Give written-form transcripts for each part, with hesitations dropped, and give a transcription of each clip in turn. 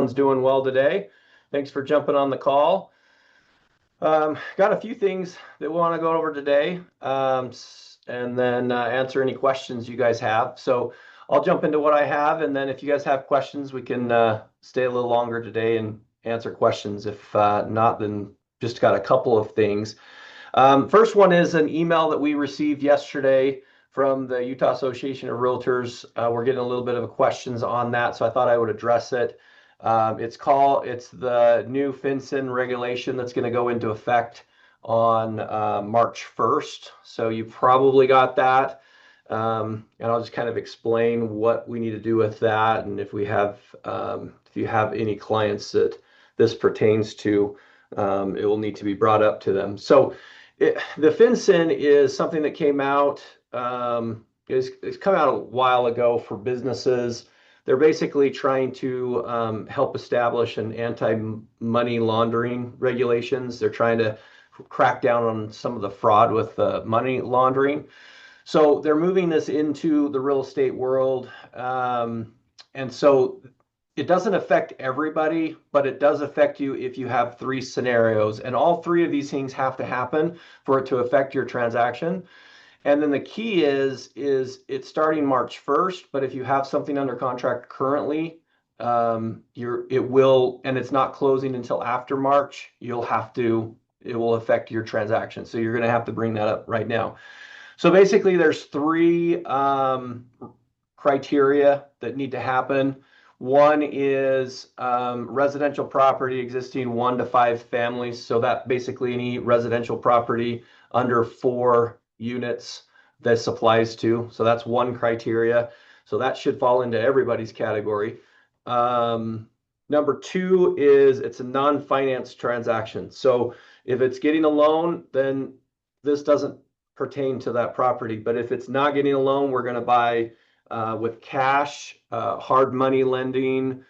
Everyone's doing well today. Thanks for jumping on the call. Got a few things that we want to go over today, and then answer any questions you guys have. So I'll jump into what I have, and then if you guys have questions, we can stay a little longer today and answer questions. If not, then just got a couple of things. First one is an email that we received yesterday from the Utah Association of Realtors. We're getting a little bit of questions on that, so I thought I would address it. It's the new FINCEN regulation that's going to go into effect on March 1st. So you probably got that. And I'll just kind of explain what we need to do with that, and if you have any clients that this pertains to, it will need to be brought up to them. So the FinCEN is something that came out, it's come out a while ago for businesses. They're basically trying to help establish an anti-money laundering regulations. They're trying to crack down on some of the fraud with money laundering. So they're moving this into the real estate world. And so it doesn't affect everybody, but it does affect you if you have three scenarios. And all three of these things have to happen for it to affect your transaction. And then the key is it's starting March 1st, but if you have something under contract currently, it will, and it's not closing until after March, it will affect your transaction. So you're going to have to bring that up right now. So basically there's three criteria that need to happen. One is residential property existing 1 to 5 families. So that basically any residential property under 4 units this applies to. So that's one criteria. So that should fall into everybody's category. Number 2 is it's a non-finance transaction. So if it's getting a loan, then this doesn't pertain to that property. But if it's not getting a loan, we're going to buy with cash, hard money lending,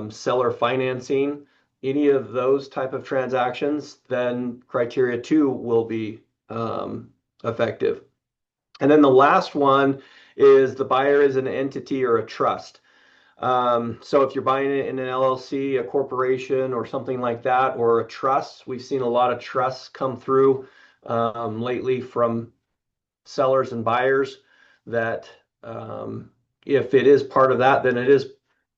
seller financing, any of those type of transactions, then criteria 2 will be effective. And then the last one is the buyer is an entity or a trust. So if you're buying it in an LLC, a corporation, or something like that, or a trust, we've seen a lot of trusts come through lately from sellers and buyers that if it is part of that, then it is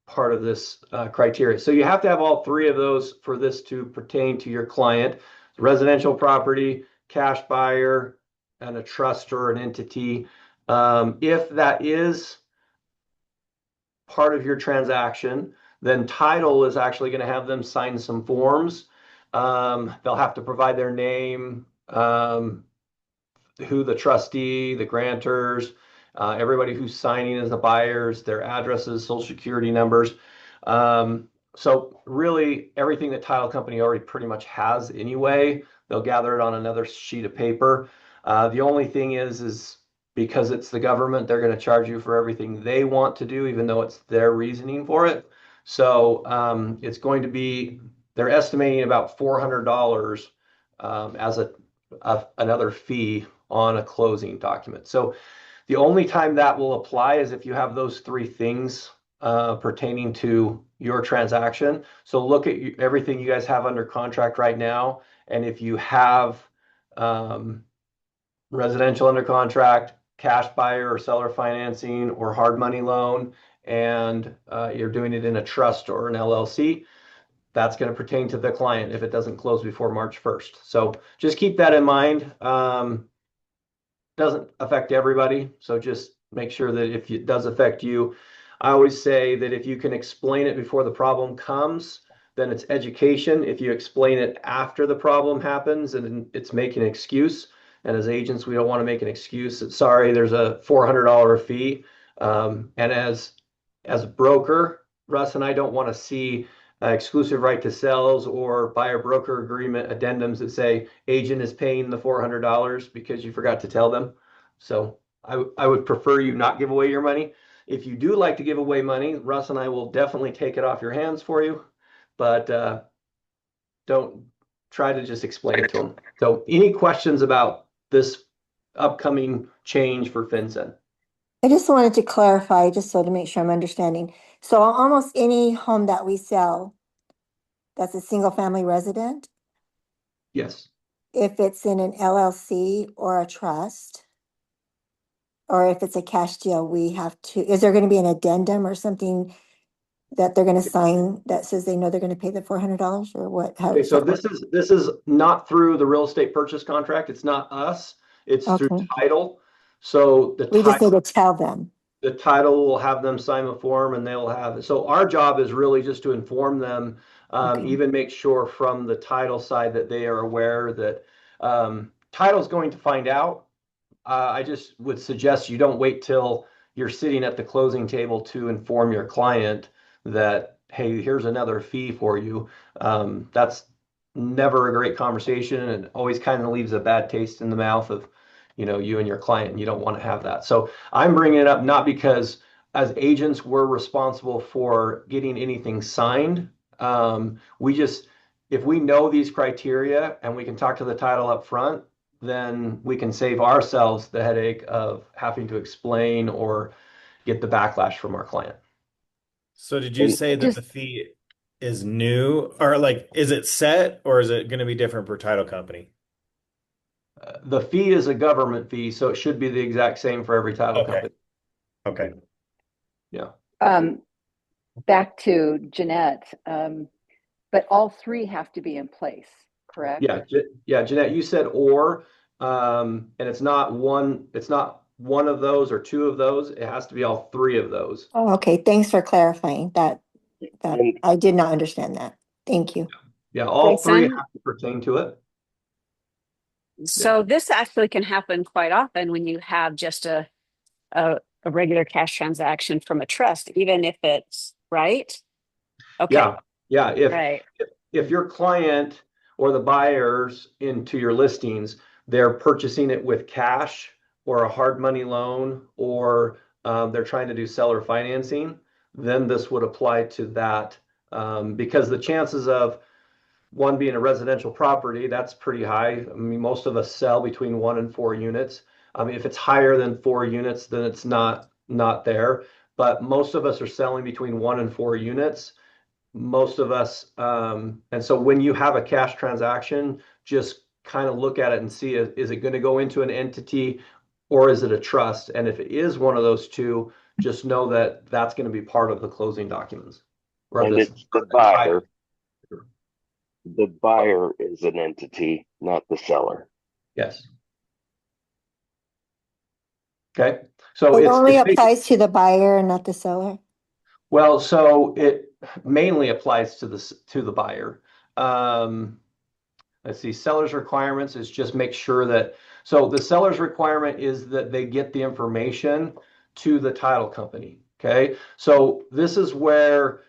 part of this criteria. So you have to have all three of those for this to pertain to your client: residential property, cash buyer, and a trust or an entity. If that is part of your transaction, then title is actually going to have them sign some forms. They'll have to provide their name, who the trustee, the grantors, everybody who's signing as the buyers, their addresses, social security numbers. So really everything that title company already pretty much has anyway. They'll gather it on another sheet of paper. The only thing is because it's the government, they're going to charge you for everything they want to do, even though it's their reasoning for it. So it's going to be, they're estimating about $400 as another fee on a closing document. So the only time that will apply is if you have those three things pertaining to your transaction. So look at everything you guys have under contract right now. And if you have residential under contract, cash buyer or seller financing, or hard money loan, and you're doing it in a trust or an LLC, that's going to pertain to the client if it doesn't close before March 1st. So just keep that in mind. Doesn't affect everybody, so just make sure that if it does affect you, I always say that if you can explain it before the problem comes, then it's education. If you explain it after the problem happens, and it's making an excuse, and as agents, we don't want to make an excuse that, sorry, there's a $400 fee. And as a broker, Russ and I don't want to see exclusive right to sells or buyer broker agreement addendums that say agent is paying the $400 because you forgot to tell them. So I would prefer you not give away your money. If you do like to give away money, Russ and I will definitely take it off your hands for you, but don't try to just explain it to them. So any questions about this upcoming change for FinCEN? I just wanted to clarify, just so to make sure I'm understanding. So almost any home that we sell, that's a single family resident, Yes. if it's in an LLC or a trust, or if it's a cash deal, we have to, is there going to be an addendum or something that they're going to sign that says they know they're going to pay the $400 or what? How Okay, does so that work? this is not through the real estate purchase contract. It's not us. It's through Okay. title. So We just need to tell them. the title will have them sign a form and they'll have, so our job is really just to inform them, Okay. even make sure from the title side that they are aware that title's going to find out. I just would suggest you don't wait till you're sitting at the closing table to inform your client that, hey, here's another fee for you. That's never a great conversation and always kind of leaves a bad taste in the mouth of, you and your client, and you don't want to have that. So I'm bringing it up not because as agents we're responsible for getting anything signed. We just, if we know these criteria and we can talk to the title up front, then we can save ourselves the headache of having to explain or get the backlash from our client. So did you And say that the just fee is new or like is it set or is it going to be different per title company? The fee is a government fee, so it should be the exact same for every title Okay. company. Okay. Yeah. um, back to Jeanette, but all three have to be in place, correct? Yeah. Yeah. Jeanette, you said and it's not one of those or two of those. It has to be all three of those. Oh, okay. Thanks for clarifying that And I did not understand that. Thank you. Yeah. All three FinCEN. have to pertain to it. Yeah. So this actually can happen quite often when you have just a regular cash transaction from a trust, even if it's right. Okay, Yeah. Yeah. If right. if your client or the buyers into your listings, they're purchasing it with cash or a hard money loan, or they're trying to do seller financing, then this would apply to that. Because the chances of one being a residential property, that's pretty high. I mean, most of us sell between 1 and 4 units. I mean, if it's higher than 4 units, then it's not there. But most of us are selling between 1 and 4 units, most of us. And so when you have a cash transaction, just kind of look at it and see, is it going to go into an entity or is it a trust? And if it is one of those two, just know that that's going to be part of the closing documents or and this it's the title. buyer. The buyer is an entity, not the seller. Yes. Okay. So It it's only it's basically, applies to the buyer and not the seller. well, so it mainly applies to the buyer. Um, Let's see, seller's requirements is just make sure that, so the seller's requirement is that they get the information to the title company. Okay. So this is where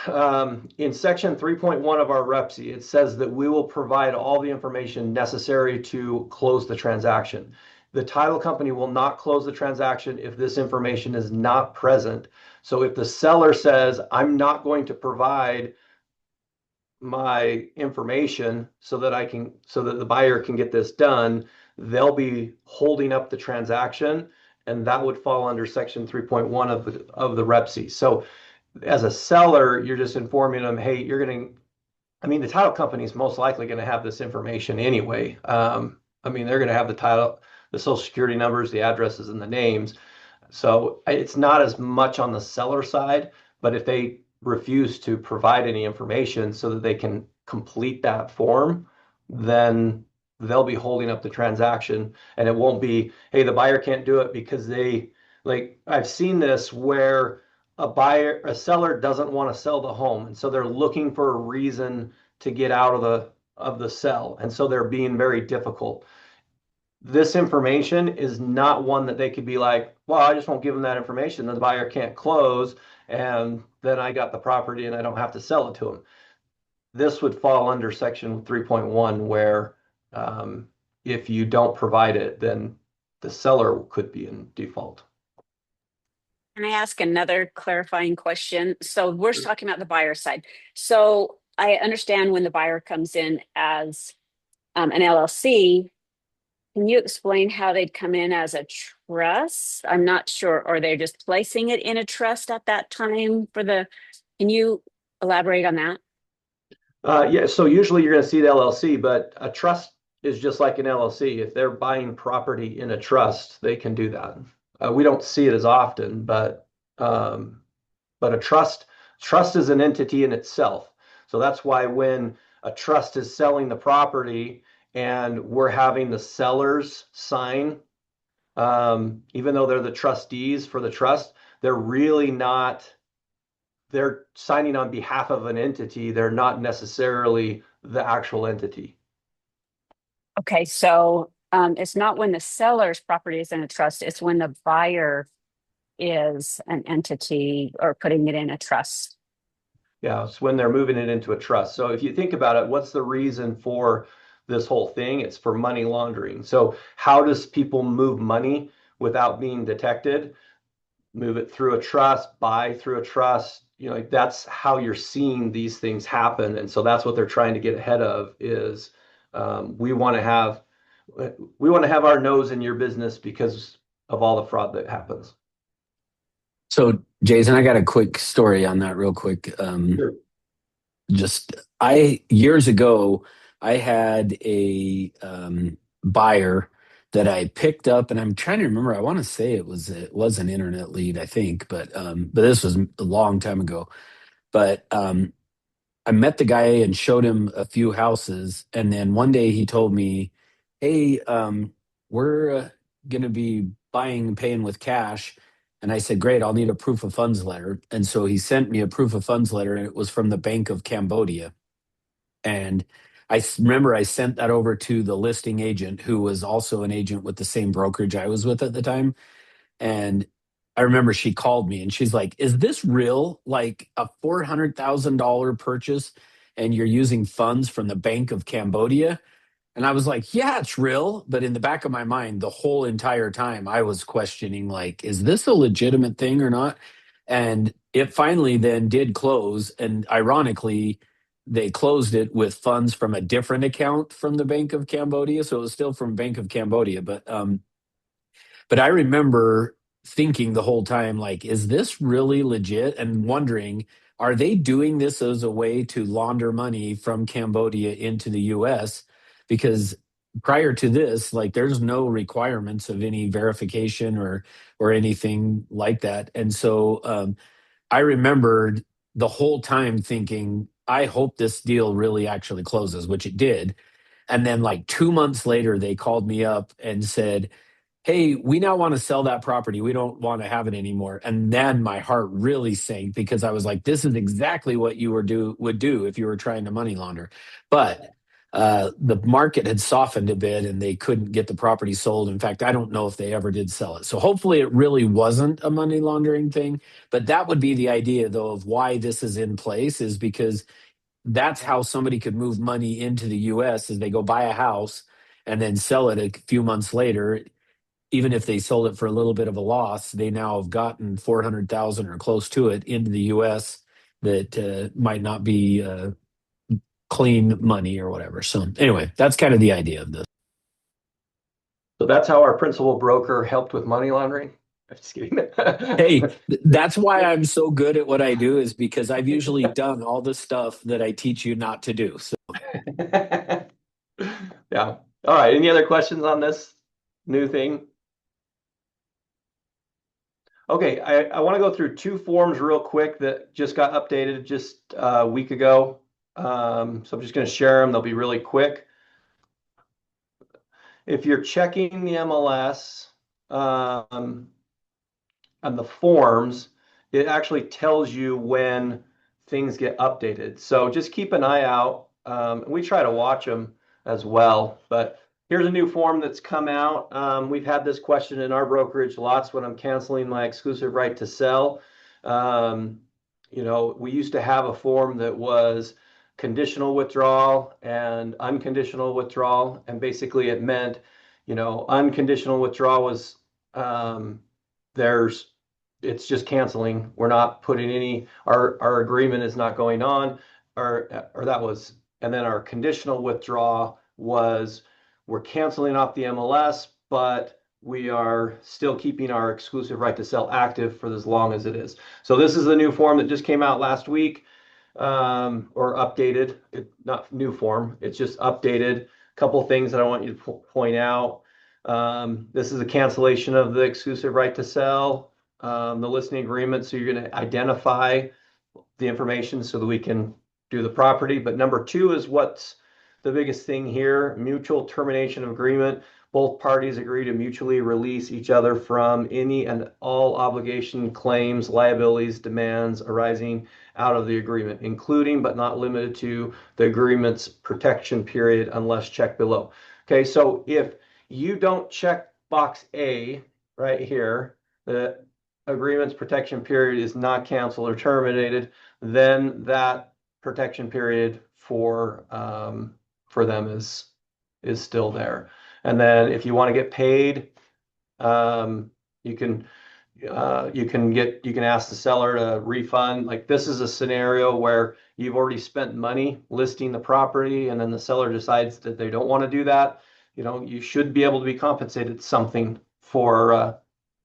in section 3.1 of our REPSI, it says that we will provide all the information necessary to close the transaction. The title company will not close the transaction if this information is not present. So if the seller says, I'm not going to provide my information so that the buyer can get this done, they'll be holding up the transaction, and that would fall under section 3.1 of the REPSI. So as a seller, you're just informing them, hey, I mean, the title company is most likely going to have this information anyway. I mean, they're going to have the title, the social security numbers, the addresses, and the names. So it's not as much on the seller side, but if they refuse to provide any information so that they can complete that form, then they'll be holding up the transaction, and it won't be, hey, the buyer can't do it because like I've seen this where a seller doesn't want to sell the home, and so they're looking for a reason to get out of the sell, and so they're being very difficult. This information is not one that they could be like, well, I just won't give them that information. Then the buyer can't close, and then I got the property and I don't have to sell it to them. This would fall under section 3.1, where if you don't provide it, then the seller could be in default. Can I ask another clarifying question? So we're talking about the buyer side. So I understand when the buyer comes in as an LLC, can you explain how they'd come in as a trust? I'm not sure. Or they're just placing it in a trust at that time for the, can you elaborate on that? Yeah, so usually you're going to see the LLC, but a trust is just like an LLC. If they're buying property in a trust, they can do that. We don't see it as often, um, but a trust is an entity in itself. So that's why when a trust is selling the property and we're having the sellers sign, even though they're the trustees for the trust, they're really not, they're signing on behalf of an entity. They're not necessarily the actual entity. Okay, so it's not when the seller's property is in a trust, it's when the buyer is an entity or putting it in a trust. Yeah, it's when they're moving it into a trust. So if you think about it, what's the reason for this whole thing? It's for money laundering. So how does people move money without being detected? Move it through a trust, buy through a trust. You know, like that's how you're seeing these things happen. And so that's what they're trying to get ahead of is we want to have our nose in your business because of all the fraud that happens. So, Jason, I got a quick story on that real quick. Sure. Just I years ago, I had a buyer that I picked up, and I'm trying to remember. I want to say it was an internet lead, I think, but this was a long time ago. But I met the guy and showed him a few houses, and then one day he told me, "Hey, we're going to be buying and paying with cash." And I said, "Great, I'll need a proof of funds letter." And so he sent me a proof of funds letter, and it was from the Bank of Cambodia. And remember I sent that over to the listing agent, who was also an agent with the same brokerage I was with at the time. And I remember she called me and she's like, "Is this real? Like a $400,000 purchase and you're using funds from the Bank of Cambodia?" And I was like, "Yeah, it's real." But in the back of my mind, the whole entire time, I was questioning, like, is this a legitimate thing or not? And it finally then did close. And ironically, they closed it with funds from a different account from the Bank of Cambodia. So it was still from Bank of Cambodia. But I remember thinking the whole time, like, is this really legit? And wondering, are they doing this as a way to launder money from Cambodia into the US? Because prior to this, like, there's no requirements of any verification or anything like that. And so I remembered the whole time thinking, I hope this deal really actually closes, which it did. And then like 2 months later, they called me up and said, "Hey, we now want to sell that property. We don't want to have it anymore." And then my heart really sank because I was like, this is exactly what you would do if you were trying to money launder. But the market had softened a bit and they couldn't get the property sold. In fact, I don't know if they ever did sell it. So hopefully it really wasn't a money laundering thing. But that would be the idea, though, of why this is in place, is because that's how somebody could move money into the US, is they go buy a house and then sell it a few months later. Even if they sold it for a little bit of a loss, they now have gotten 400,000 or close to it into the US that might not be clean money or whatever. So anyway, that's kind of the idea of this. So that's how our principal broker helped with money laundering. I'm just kidding. Hey, that's why I'm so good at what I do, is because I've usually done all the stuff that I teach you not to do. So Yeah. All right. Any other questions on this new thing? Okay, I want to go through two forms real quick that just got updated just a week ago. So I'm just going to share them. They'll be really quick. If you're checking the MLS, on the forms, it actually tells you when things get updated. So just keep an eye out. We try to watch them as well. But here's a new form that's come out. We've had this question in our brokerage lots when I'm canceling my exclusive right to sell. Um, we used to have a form that was conditional withdrawal and unconditional withdrawal. And basically it meant, unconditional withdrawal was there's it's just canceling. We're not putting our agreement is not going on, or that was, and then our conditional withdrawal was we're canceling off the MLS, but we are still keeping our exclusive right to sell active for as long as it is. So this is the new form that just came out last week, or updated. Not new form, it's just updated. Couple things that I want you to point out. This is a cancellation of the exclusive right to sell, the listing agreement. So you're going to identify the information so that we can do the property. But number two is what's the biggest thing here: mutual termination of agreement. Both parties agree to mutually release each other from any and all obligation, claims, liabilities, demands arising out of the agreement, including but not limited to the agreement's protection period, unless checked below. Okay, so if you don't check box A right here, the agreement's protection period is not canceled or terminated, then that protection period for them is still there. And then if you want to get paid, you can ask the seller to refund. Like, this is a scenario where you've already spent money listing the property, and then the seller decides that they don't want to do that. You should be able to be compensated something for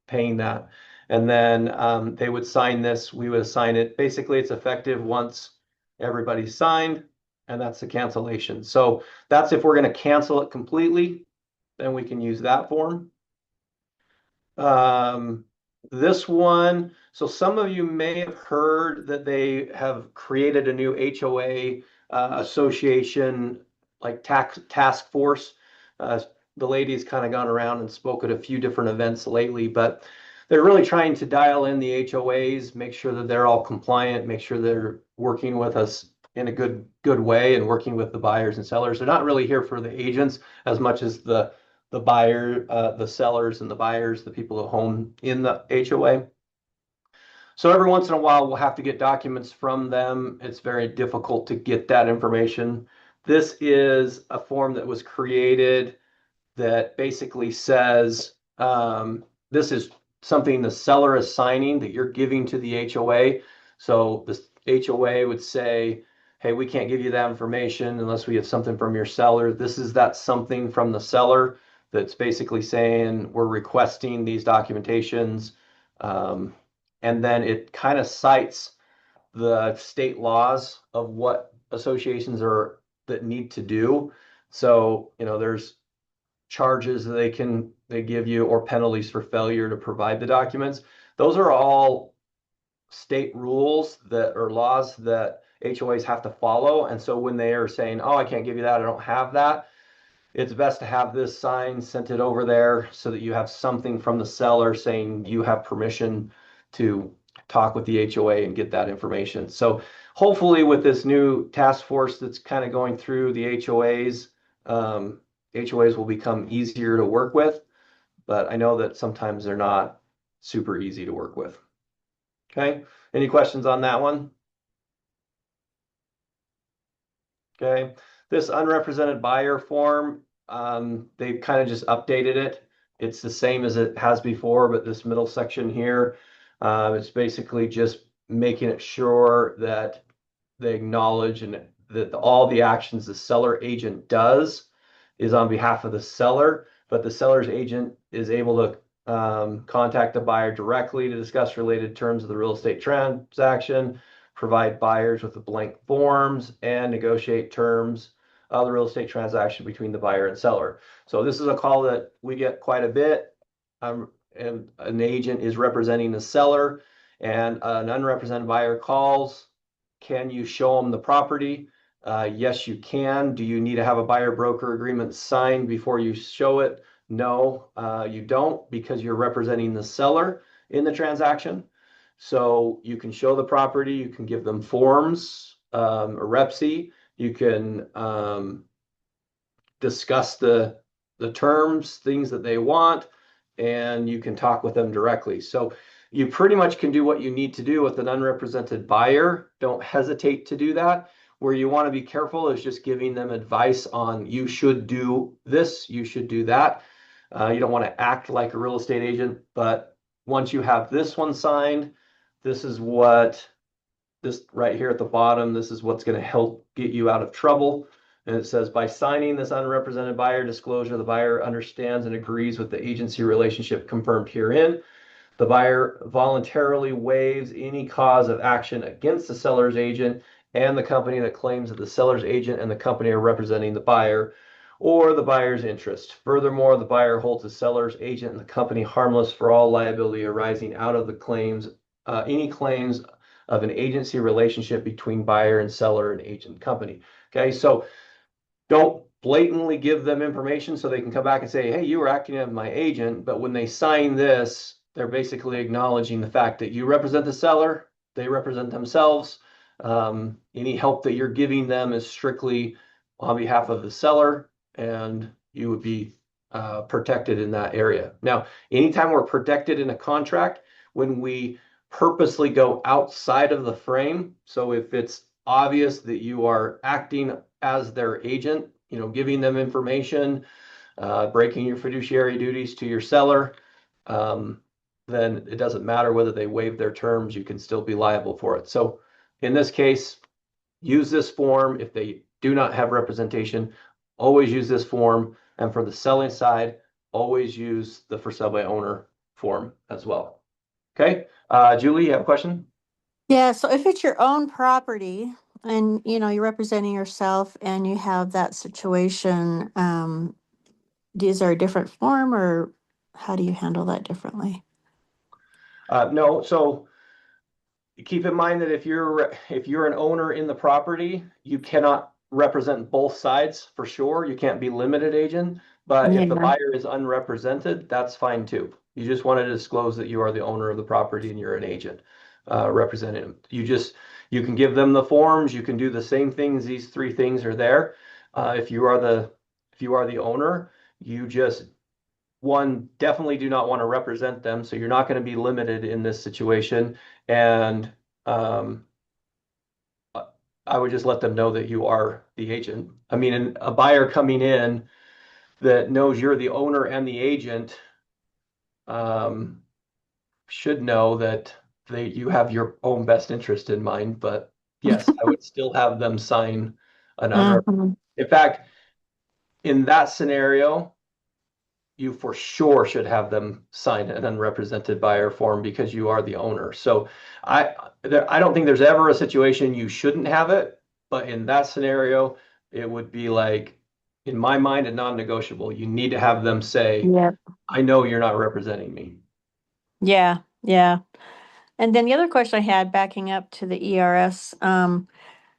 paying that. And then they would sign this, we would assign it. Basically, it's effective once everybody's signed, and that's the cancellation. So that's if we're going to cancel it completely, then we can use that form. This one, so some of you may have heard that they have created a new HOA association, like task force. The lady's kind of gone around and spoke at a few different events lately, but they're really trying to dial in the HOAs, make sure that they're all compliant, make sure they're working with us in a good way, and working with the buyers and sellers. They're not really here for the agents as much as the buyer, the sellers and the buyers, the people who own in the HOA. So every once in a while, we'll have to get documents from them. It's very difficult to get that information. This is a form that was created that basically says, this is something the seller is signing that you're giving to the HOA. So the HOA would say, hey, we can't give you that information unless we have something from your seller. This is that something from the seller that's basically saying we're requesting these documentations. And then it kind of cites the state laws of what associations are that need to do. So, there's charges that they give you, or penalties for failure to provide the documents. Those are all state rules that are laws that HOAs have to follow. And so when they are saying, oh, I can't give you that, I don't have that, it's best to have this signed, sent it over there so that you have something from the seller saying you have permission to talk with the HOA and get that information. So hopefully with this new task force that's kind of going through the HOAs, HOAs will become easier to work with, but I know that sometimes they're not super easy to work with. Okay, any questions on that one? Okay, this unrepresented buyer form, they kind of just updated it. It's the same as it has before, but this middle section here, it's basically just making it sure that they acknowledge and that all the actions the seller agent does is on behalf of the seller, but the seller's agent is able to contact the buyer directly to discuss related terms of the real estate transaction, provide buyers with the blank forms, and negotiate terms of the real estate transaction between the buyer and seller. So this is a call that we get quite a bit. And an agent is representing the seller, and an unrepresented buyer calls. Can you show them the property? Yes, you can. Do you need to have a buyer broker agreement signed before you show it? No, you don't, because you're representing the seller in the transaction. So you can show the property, you can give them forms, a REPSI, you can discuss the terms, things that they want, and you can talk with them directly. So you pretty much can do what you need to do with an unrepresented buyer. Don't hesitate to do that. Where you want to be careful is just giving them advice on, you should do this, you should do that. You don't want to act like a real estate agent, but once you have this one signed, this right here at the bottom, this is what's going to help get you out of trouble. And it says, by signing this unrepresented buyer disclosure, the buyer understands and agrees with the agency relationship confirmed herein. The buyer voluntarily waives any cause of action against the seller's agent and the company that claims that the seller's agent and the company are representing the buyer or the buyer's interest. Furthermore, the buyer holds the seller's agent and the company harmless for all liability arising out of the claims, any claims of an agency relationship between buyer and seller and agent company. Okay, so don't blatantly give them information so they can come back and say, hey, you were acting as my agent. But when they sign this, they're basically acknowledging the fact that you represent the seller, they represent themselves. Any help that you're giving them is strictly on behalf of the seller, and you would be protected in that area. Now, anytime we're protected in a contract, when we purposely go outside of the frame, so if it's obvious that you are acting as their agent, giving them information, breaking your fiduciary duties to your seller, then it doesn't matter whether they waive their terms, you can still be liable for it. So in this case, use this form. If they do not have representation, always use this form. And for the selling side, always use the for sale by owner form as well. Okay, Julie, you have a question? Yeah, so if it's your own property and you're representing yourself and you have that situation, is there a different form or how do you handle that differently? No, so keep in mind that if you're an owner in the property, you cannot represent both sides for sure. You can't be limited agent, but if the Yeah. buyer is unrepresented, that's fine too. You just want to disclose that you are the owner of the property and you're an agent representing them. You can give them the forms. You can do the same things. These three things are there. If you are the owner, you just one, definitely do not want to represent them. So you're not going to be limited in this situation. And um, I would just let them know that you are the agent. I mean, a buyer coming in that knows you're the owner and the agent um, should know that you have your own best interest in mind. But yes, I would still have them sign an unrepresented. Mhm. In fact, in that scenario, you for sure should have them sign an unrepresented buyer form because you are the owner. So I don't think there's ever a situation you shouldn't have it, but in that scenario, it would be like, in my mind, a non-negotiable. You need to have them say, Yep. I know you're not representing me. Yeah, yeah. And then the other question I had backing up to the ERS,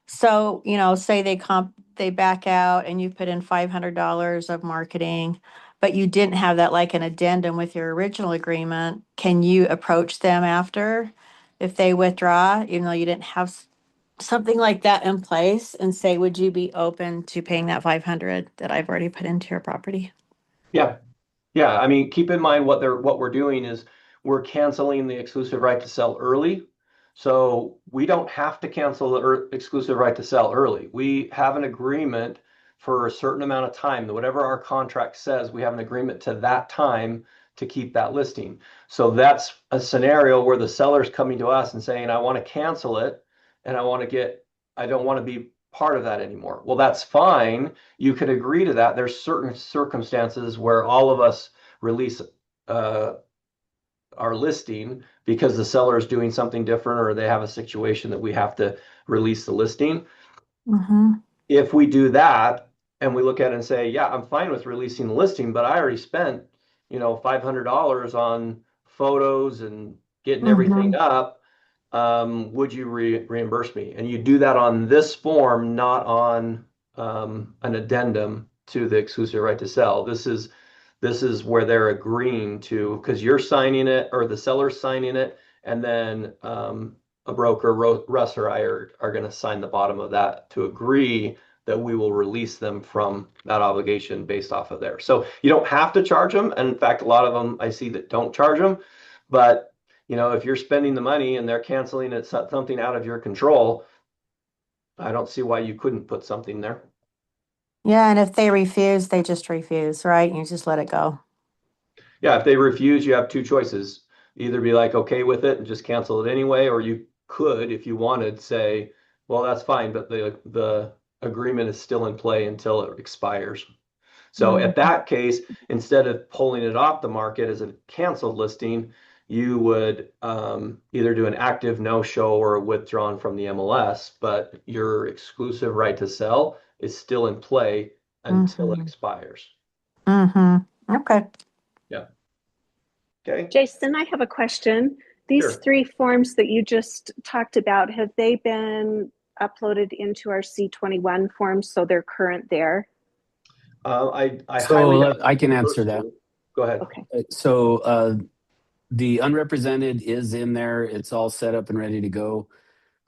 so, say they back out and you put in $500 of marketing, but you didn't have that like an addendum with your original agreement. Can you approach them after if they withdraw, even though you didn't have something like that in place and say, would you be open to paying that 500 that I've already put into your property? Yeah, yeah, I mean, keep in mind what we're doing is we're canceling the exclusive right to sell early. So we don't have to cancel the exclusive right to sell early. We have an agreement for a certain amount of time. Whatever our contract says, we have an agreement to that time to keep that listing. So that's a scenario where the seller's coming to us and saying, I want to cancel it and I don't want to be part of that anymore. Well, that's fine. You could agree to that. There's certain circumstances where all of us release uh, our listing because the seller is doing something different or they have a situation that we have to release the listing. Mm-hmm. If we do that and we look at it and say, yeah, I'm fine with releasing the listing, but I already spent, $500 on photos and getting everything Mm-hmm. up, would you reimburse me? And you do that on this form, not on an addendum to the exclusive right to sell. This is where they're agreeing to, because you're signing it or the seller's signing it, and then a broker, Russ or I, are going to sign the bottom of that to agree that we will release them from that obligation based off of there. So you don't have to charge them. And in fact, a lot of them I see that don't charge them. But if you're spending the money and they're canceling it, something out of your control, I don't see why you couldn't put something there. Yeah, and if they refuse, they just refuse, right? You just let it go. Yeah, if they refuse, you have two choices. Either be like okay with it and just cancel it anyway, or you could, if you wanted, say, well, that's fine, but the agreement is still in play until it expires. So at that case, instead of pulling it off the market as a canceled listing, you would either do an active no-show or a withdrawn from the MLS, but your exclusive right to sell is still in play until it expires. Okay. Yeah. Okay. Jason, I have a question. These Sure. 3 forms that you just talked about, have they been uploaded into our C21 forms so they're current there? I highly So doubt I can the answer first that. two. Go ahead. Okay. So the unrepresented is in there. It's all set up and ready to go.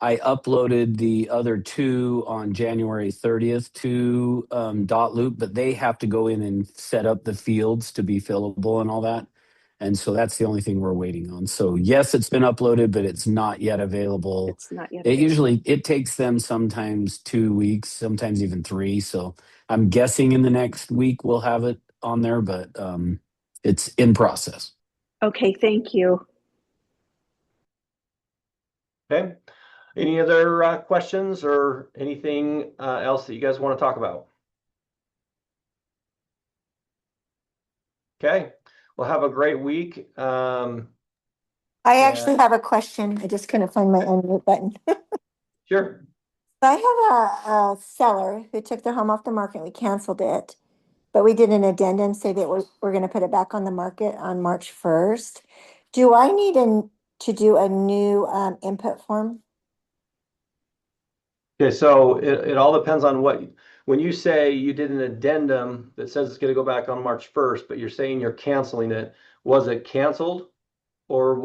I uploaded the other 2 on January 30th to Dot Loop, but they have to go in and set up the fields to be fillable and all that. And so that's the only thing we're waiting on. So yes, it's been uploaded, but it's not yet available. It's not yet It available. usually it takes them sometimes 2 weeks, sometimes even 3. So I'm guessing in the next week we'll have it on there, but it's in process. Okay, thank you. Okay. Any other questions or anything else that you guys want to talk about? Okay. Well, have a great week. I actually have a question. I just couldn't find my unmute button. Sure. I have a seller who took their home off the market. We canceled it, but we did an addendum say that we're going to put it back on the market on March 1st. Do I need to do a new input form? Okay, so it all depends on when you say you did an addendum that says it's going to go back on March 1st, but you're saying you're canceling it. Was it canceled or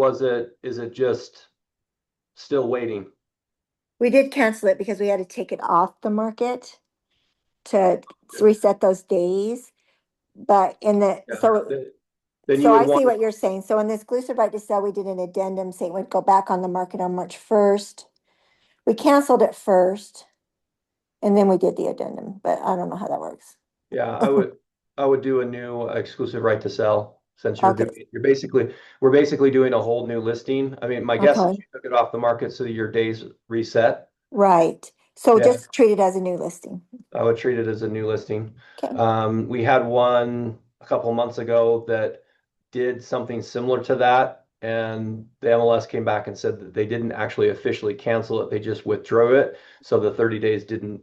is it just still waiting? We did cancel it because we had to take it off the market to reset those days. But Yeah. Then you so would I see want, what you're saying. So in the exclusive right to sell, we did an addendum saying it would go back on the market on March 1st. We canceled it first and then we did the addendum, but I don't know how that works. yeah, I would do a new exclusive right to sell since Okay. we're basically doing a whole new listing. I mean, my guess is Okay. you took it off the market so that your days reset. Right. So Yeah. just treat it as a new listing. I would treat it as a new listing. Okay. We had one a couple of months ago that did something similar to that, and the MLS came back and said that they didn't actually officially cancel it; they just withdrew it, so the 30 days didn't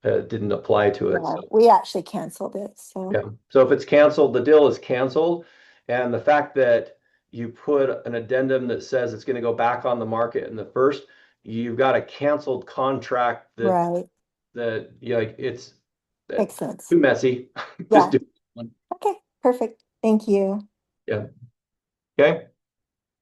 apply to it. Yeah, So we actually canceled it. So yeah, so if it's canceled, the deal is canceled, and the fact that you put an addendum that says it's going to go back on the market in the first, you've got a canceled contract right. it's Makes sense. too messy. Yeah. Just do one. Okay. Perfect. Thank you. Yeah. Okay.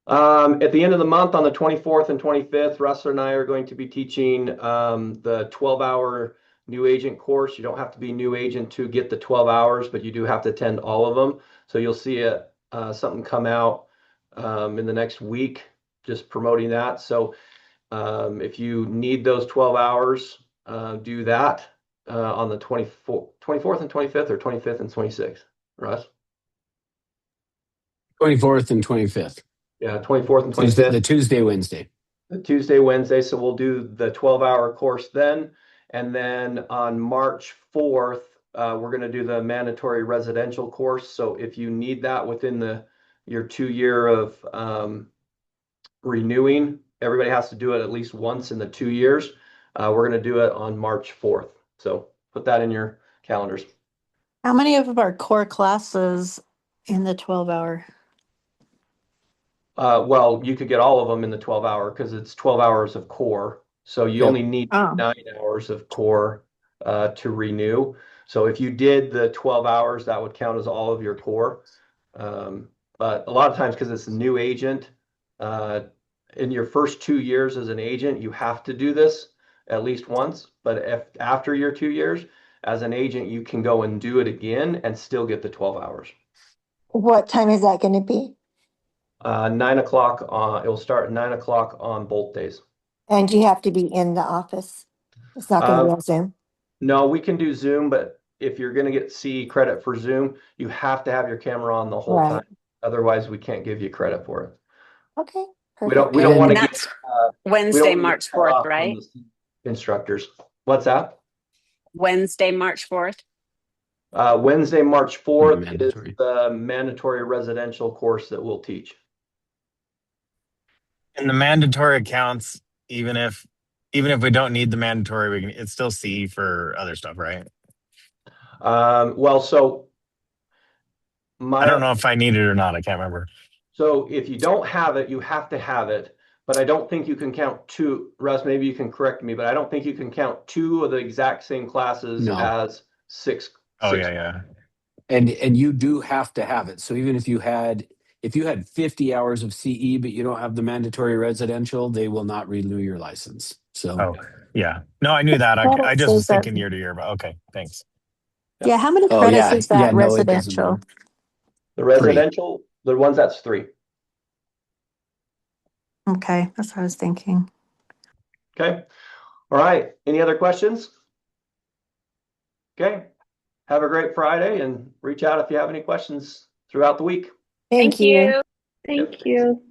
At the end of the month on the 24th and 25th, Russ and I are going to be teaching the 12-hour new agent course. You don't have to be new agent to get the 12 hours, but you do have to attend all of them. So you'll see something come out in the next week, just promoting that. So if you need those 12 hours, do that on the 24th and 25th or 25th and 26th, Russ? 24th and 25th. Yeah, 24th and Tuesday, 25th. the Tuesday, Wednesday. The Tuesday, Wednesday. So we'll do the 12-hour course then. And then on March 4th, we're going to do the mandatory residential course. So if you need that within your 2 year of renewing, everybody has to do it at least once in the 2 years. We're going to do it on March 4th. So put that in your calendars. How many of our core classes in the 12-hour? Well, you could get all of them in the 12-hour because it's 12 hours of core. So you Yep. only need Oh. 9 hours of core to renew. So if you did the 12 hours, that would count as all of your core. But a lot of times, because it's a new agent, in your first 2 years as an agent, you have to do this at least once. But if after your 2 years, as an agent, you can go and do it again and still get the 12 hours. What time is that going to be? 9 o'clock it'll start at 9 o'clock on both days. And you have to be in the office. It's not going to be on Zoom. No, we can do Zoom, but if you're going to get CE credit for Zoom, you have to have your camera on the whole Right. time. Otherwise, we can't give you credit for it. Okay. We Perfect. don't want to And get that's we Wednesday, don't want to March get cut 4th, off from right? the instructors. What's that? Wednesday, March 4th. Wednesday, March 4th is Mandatory. the mandatory residential course that we'll teach. And the mandatory accounts, even if we don't need the mandatory, it's still CE for other stuff, right? Well, so I don't know if I need it or not. I can't remember. So if you don't have it, you have to have it. But I don't think you can count two. Russ, maybe you can correct me, but I don't think you can count two of the exact same classes No. as six. Oh, six. yeah. And you do have to have it. So even if you had 50 hours of CE, but you don't have the mandatory residential, they will not renew your license. So Oh, yeah. No, I knew that. I just was Says that- thinking year to year, but okay, thanks. Yeah, how many oh credits yeah, is that no, it doesn't residential? matter. The residential, the ones that's 3. Okay, that's what I was thinking. Okay. All right. Any other questions? Okay. Have a great Friday and reach out if you have any questions throughout the week. Thank you. Thank you.